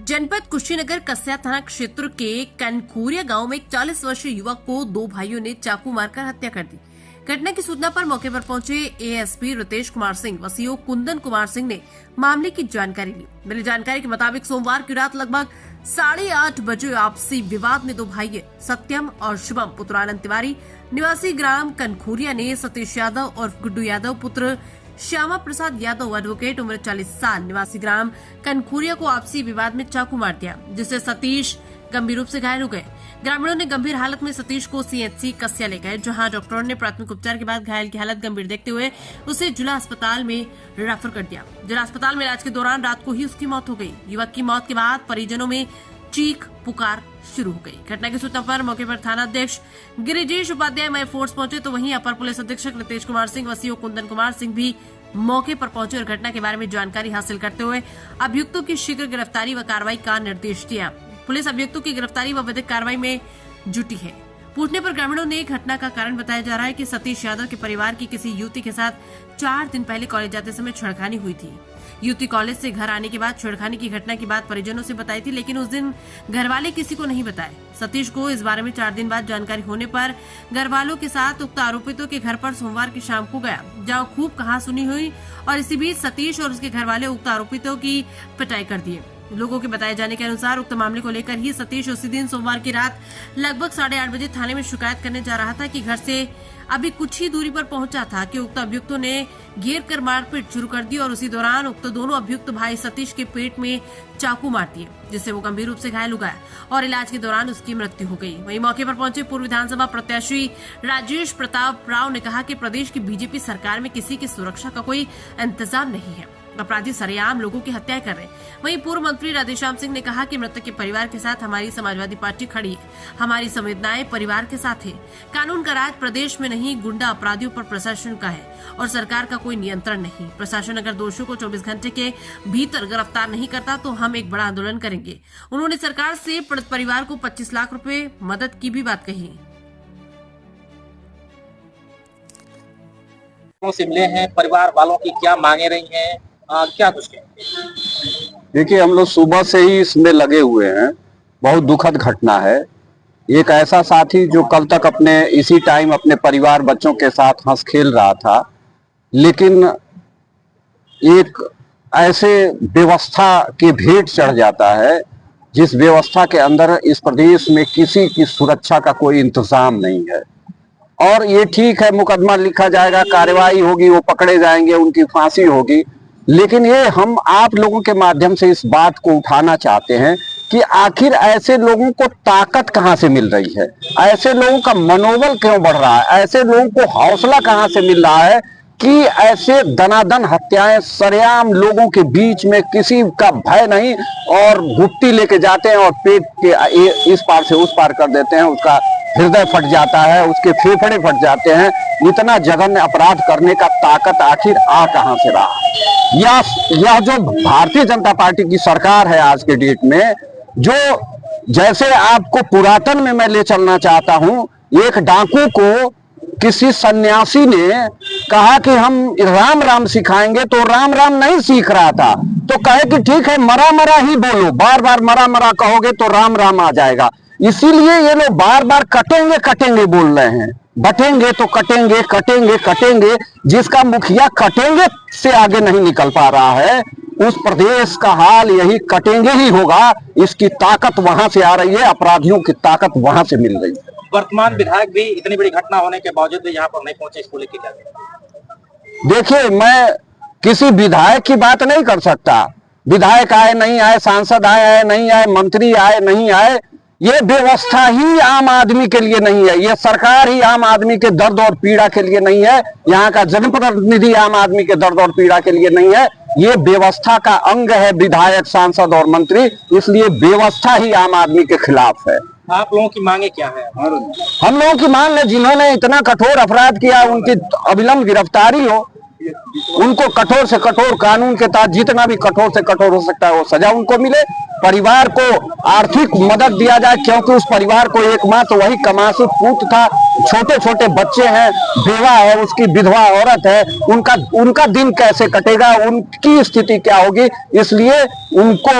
जनपद कुशीनगर कस्या थाना क्षेत्र के कनखूरिया गांव में एक 40 वर्षीय युवक को दो भाइयों ने चाकू मारकर हत्या कर दी। घटना की सूचना पर मौके पर पहुंचे एएसपी रितेश कुमार सिंह व सीओ कुंदन कुमार सिंह ने मामले की जानकारी ली। मिली जानकारी के मुताबिक सोमवार की रात लगभग 8:30 बजे आपसी विवाद में दो भाई सत्यम और शुभम पुत्रानंद तिवारी निवासी ग्राम कनखूरिया ने सतीश यादव और गुड्डू यादव पुत्र श्यामा प्रसाद यादव एडवोकेट उम्र 40 साल निवासी ग्राम कनखूरिया को आपसी विवाद में चाकू मार दिया, जिससे सतीश गंभीर रूप से घायल हो गए। ग्रामीणों ने गंभीर हालत में सतीश को सीएचसी कस्या ले गए, जहां डॉक्टरों ने प्राथमिक उपचार के बाद घायल की हालत गंभीर देखते हुए उसे जिला अस्पताल में रेफर कर दिया। जिला अस्पताल में इलाज के दौरान रात को ही उसकी मौत हो गई। युवक की मौत के बाद परिजनों में चीख पुकार शुरू हो गई। घटना की सूचना पर मौके पर थाना अध्यक्ष गिरिजेश उपाध्याय मय फोर्स पहुंचे तो वहीं अपर पुलिस अधीक्षक रितेश कुमार सिंह व सीओ कुंदन कुमार सिंह भी मौके पर पहुंचे और घटना के बारे में जानकारी हासिल करते हुए अभियुक्तों की शीघ्र गिरफ्तारी व कार्रवाई का निर्देश दिया। पुलिस अभियुक्तों की गिरफ्तारी व विधिक कार्रवाई में जुटी है। पूछने पर ग्रामीणों ने घटना का कारण बताया जा रहा है कि सतीश यादव के परिवार की किसी युवती के साथ 4 दिन पहले कॉलेज जाते समय छेड़खानी हुई थी। युवती कॉलेज से घर आने के बाद छेड़खानी की घटना की बात परिजनों से बताई थी, लेकिन उस दिन घर वाले किसी को नहीं बताए। सतीश को इस बारे में 4 दिन बाद जानकारी होने पर घर वालों के साथ उक्त आरोपितों के घर पर सोमवार की शाम को गया, जहां खूब कहासुनी हुई और इसी बीच सतीश और उसके घर वाले उक्त आरोपितों की पिटाई कर दिए। लोगों के बताए जाने के अनुसार उक्त मामले को लेकर ही सतीश उसी दिन सोमवार की रात लगभग 8:30 बजे थाने में शिकायत करने जा रहा था कि घर से अभी कुछ ही दूरी पर पहुंचा था कि उक्त अभियुक्तों ने घेर कर मारपीट शुरू कर दी और उसी दौरान उक्त दोनों अभियुक्त भाई सतीश के पेट में चाकू मार दिए, जिससे वो गंभीर रूप से घायल हो गया और इलाज के दौरान उसकी मृत्यु हो गई। वहीं मौके पर पहुंचे पूर्व विधानसभा प्रत्याशी राजेश प्रताप राव ने कहा कि प्रदेश की बीजेपी सरकार में किसी की सुरक्षा का कोई इंतजाम नहीं है, अपराधी सरेआम लोगों की हत्या कर रहे हैं। वहीं पूर्व मंत्री राधेश्याम सिंह ने कहा कि मृतक के परिवार के साथ हमारी समाजवादी पार्टी खड़ी है, हमारी संवेदनाएं परिवार के साथ है। कानून का राज प्रदेश में नहीं, गुंडा अपराधियों पर प्रशासन का है और सरकार का कोई नियंत्रण नहीं। प्रशासन अगर दोषियों को 24 घंटे के भीतर गिरफ्तार नहीं करता तो हम एक बड़ा आंदोलन करेंगे। उन्होंने सरकार से पीड़ित परिवार को 25 लाख रुपए मदद की भी बात कही। से मिले हैं, परिवार वालों की क्या मांगे रही हैं, क्या कुछ देखिए, हम लोग सुबह से ही इसमें लगे हुए हैं। बहुत दुखद घटना है। एक ऐसा साथी जो कल तक अपने इसी टाइम अपने परिवार बच्चों के साथ हंस खेल रहा था, लेकिन एक ऐसे व्यवस्था के भेंट चढ़ जाता है जिस व्यवस्था के अंदर इस प्रदेश में किसी की सुरक्षा का कोई इंतजाम नहीं है। और ये ठीक है, मुकदमा लिखा जाएगा, कार्रवाई होगी, वो पकड़े जाएंगे, उनकी फांसी होगी, लेकिन ये हम आप लोगों के माध्यम से इस बात को उठाना चाहते हैं कि आखिर ऐसे लोगों को ताकत कहां से मिल रही है, ऐसे लोगों का मनोबल क्यों बढ़ रहा है, ऐसे लोगों को हौसला कहां से मिल रहा है कि ऐसे दनादन हत्याएं सरेआम लोगों के बीच में किसी का भय नहीं और गुप्ती लेके जाते हैं और पेट के इस पार से उस पार कर देते हैं, उसका हृदय फट जाता है, उसके फेफड़े फट जाते हैं। इतना जघन्य अपराध करने का ताकत आखिर आ कहां से रहा? यह जो भारतीय जनता पार्टी की सरकार है आज के डेट में, जो जैसे आपको पुरातन में मैं ले चलना चाहता हूं, एक डाकू को किसी सन्यासी ने कहा कि हम राम राम सिखाएंगे, तो राम राम नहीं सीख रहा था, तो कहे कि ठीक है, मरा मरा ही बोलो, बार बार मरा मरा कहोगे तो राम राम आ जाएगा। इसीलिए ये लोग बार बार कटेंगे कटेंगे बोल रहे हैं, बटेंगे तो कटेंगे कटेंगे कटेंगे। जिसका मुखिया कटेंगे से आगे नहीं निकल पा रहा है, उस प्रदेश का हाल यही कटेंगे ही होगा। इसकी ताकत वहां से आ रही है, अपराधियों की ताकत वहां से मिल रही है। वर्तमान विधायक भी इतनी बड़ी घटना होने के बावजूद भी यहाँ पर नहीं पहुंचे, इसको लेकर क्या? देखिए, मैं किसी विधायक की बात नहीं कर सकता। विधायक आए नहीं आए, सांसद आए नहीं आए, मंत्री आए नहीं आए, ये व्यवस्था ही आम आदमी के लिए नहीं है, ये सरकार ही आम आदमी के दर्द और पीड़ा के लिए नहीं है, यहाँ का जनप्रतिनिधि आम आदमी के दर्द और पीड़ा के लिए नहीं है। ये व्यवस्था का अंग है विधायक, सांसद और मंत्री, इसलिए व्यवस्था ही आम आदमी के खिलाफ है। आप लोगों की मांगे क्या है? हम लोगों की मांग है, जिन्होंने इतना कठोर अपराध किया उनकी अविलंब गिरफ्तारी हो, उनको कठोर से कठोर कानून के तहत जितना भी कठोर से कठोर हो सकता है वो सजा उनको मिले। परिवार को आर्थिक मदद दिया जाए, क्योंकि उस परिवार को एकमात्र वही कमासु पुत्र था, छोटे छोटे बच्चे हैं, बेवा है, उसकी विधवा औरत है, उनका दिन कैसे कटेगा, उनकी स्थिति क्या होगी, इसलिए उनको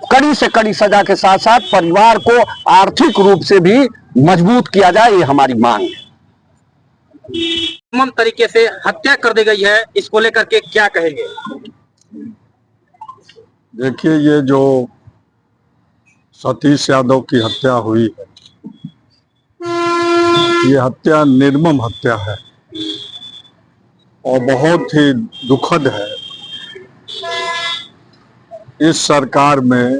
कड़ी से कड़ी सजा के साथ साथ परिवार को आर्थिक रूप से भी मजबूत किया जाए, ये हमारी मांग है। निर्मम तरीके से हत्या कर दी गई है, इसको लेकर के क्या कहेंगे? देखिए, ये जो सतीश यादव की हत्या हुई है, ये हत्या निर्मम हत्या है और बहुत ही दुखद है। इस सरकार में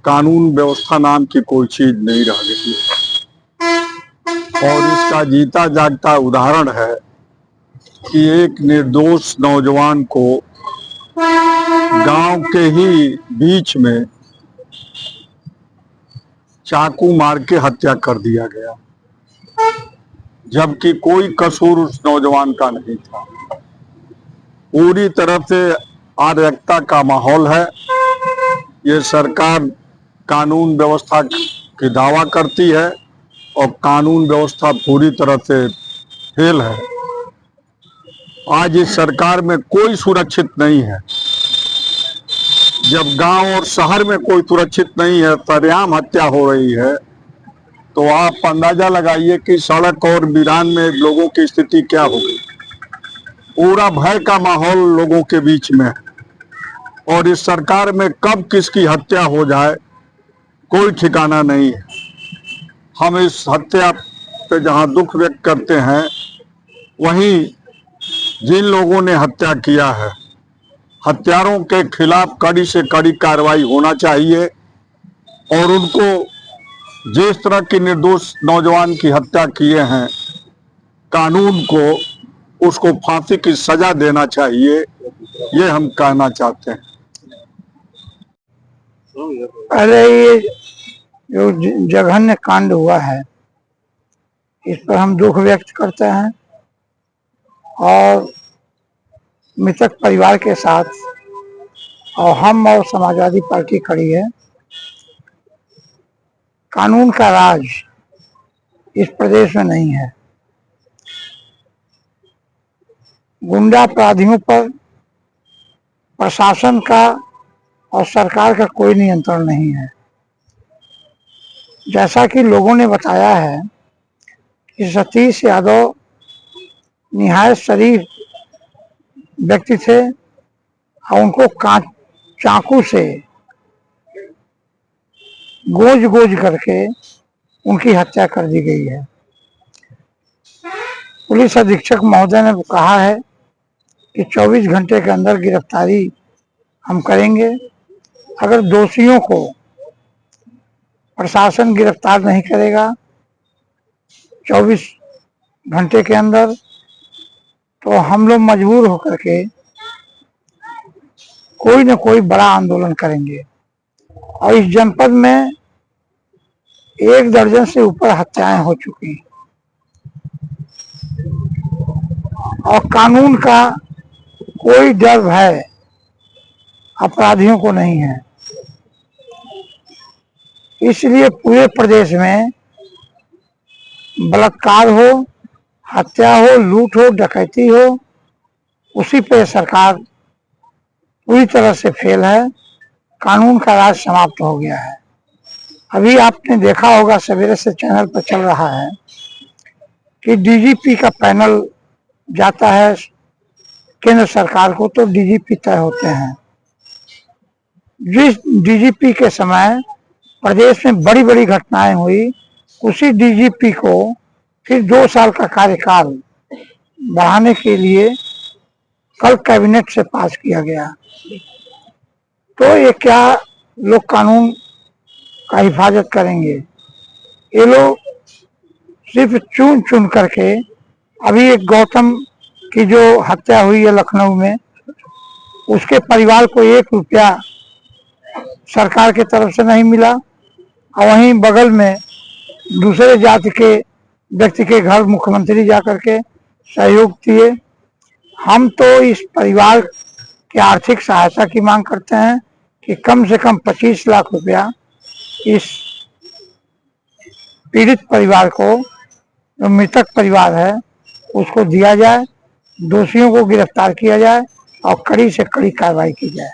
कानून व्यवस्था नाम की कोई चीज नहीं रह गई और इसका जीता जागता उदाहरण है कि एक निर्दोष नौजवान को गांव के ही बीच में चाकू मार के हत्या कर दिया गया, जबकि कोई कसूर उस नौजवान का नहीं था। पूरी तरह से अराजकता का माहौल है। ये सरकार कानून व्यवस्था की दावा करती है और कानून व्यवस्था पूरी तरह से फेल है। आज इस सरकार में कोई सुरक्षित नहीं है। जब गांव और शहर में कोई सुरक्षित नहीं है, सरेआम हत्या हो रही है, तो आप अंदाजा लगाइए कि सड़क और वीरान में लोगों की स्थिति क्या होगी। पूरा भय का माहौल लोगों के बीच में है और इस सरकार में कब किसकी हत्या हो जाए कोई ठिकाना नहीं है। हम इस हत्या पे जहां दुख व्यक्त करते हैं, वहीं जिन लोगों ने हत्या किया है, हत्यारों के खिलाफ कड़ी से कड़ी कार्रवाई होना चाहिए और उनको जिस तरह की निर्दोष नौजवान की हत्या किए हैं, कानून को उसको फांसी की सजा देना चाहिए, ये हम कहना चाहते हैं। पहले ये जो जघन्य कांड हुआ है, इस पर हम दुख व्यक्त करते हैं और मृतक परिवार के साथ और हम और समाजवादी पार्टी खड़ी है। कानून का राज इस प्रदेश में नहीं है। गुंडा अपराधियों पर प्रशासन का और सरकार का कोई नियंत्रण नहीं है। जैसा कि लोगों ने बताया है कि सतीश यादव निहायत शरीफ व्यक्ति थे और उनको चाकू से गोज गोज करके उनकी हत्या कर दी गई है। पुलिस अधीक्षक महोदय ने कहा है कि 24 घंटे के अंदर गिरफ्तारी हम करेंगे। अगर दोषियों को प्रशासन गिरफ्तार नहीं करेगा 24 घंटे के अंदर, तो हम लोग मजबूर होकर के कोई न कोई बड़ा आंदोलन करेंगे। और इस जनपद में 1 दर्जन से ऊपर हत्याएं हो चुकी और कानून का कोई डर भय अपराधियों को नहीं है। इसलिए पूरे प्रदेश में बलात्कार हो, हत्या हो, लूट हो, डकैती हो, उसी पे सरकार पूरी तरह से फेल है। कानून का राज समाप्त हो गया है। अभी आपने देखा होगा, सवेरे से चैनल पर चल रहा है कि डीजीपी का पैनल जाता है केंद्र सरकार को, तो डीजीपी तय होते हैं। जिस डीजीपी के समय प्रदेश में बड़ी बड़ी घटनाएं हुई, उसी डीजीपी को फिर 2 साल का कार्यकाल बढ़ाने के लिए कल कैबिनेट से पास किया गया। तो ये क्या लोग कानून का हिफाजत करेंगे? ये लोग सिर्फ चुन चुन करके, अभी एक गौतम की जो हत्या हुई है लखनऊ में, उसके परिवार को 1 रुपया सरकार के तरफ से नहीं मिला और वहीं बगल में दूसरे जाति के व्यक्ति के घर मुख्यमंत्री जाकर के सहयोग दिए। हम तो इस परिवार की आर्थिक सहायता की मांग करते हैं कि कम से कम 25 लाख रुपया इस पीड़ित परिवार को, जो मृतक परिवार है, उसको दिया जाए, दोषियों को गिरफ्तार किया जाए और कड़ी से कड़ी कार्रवाई की जाए।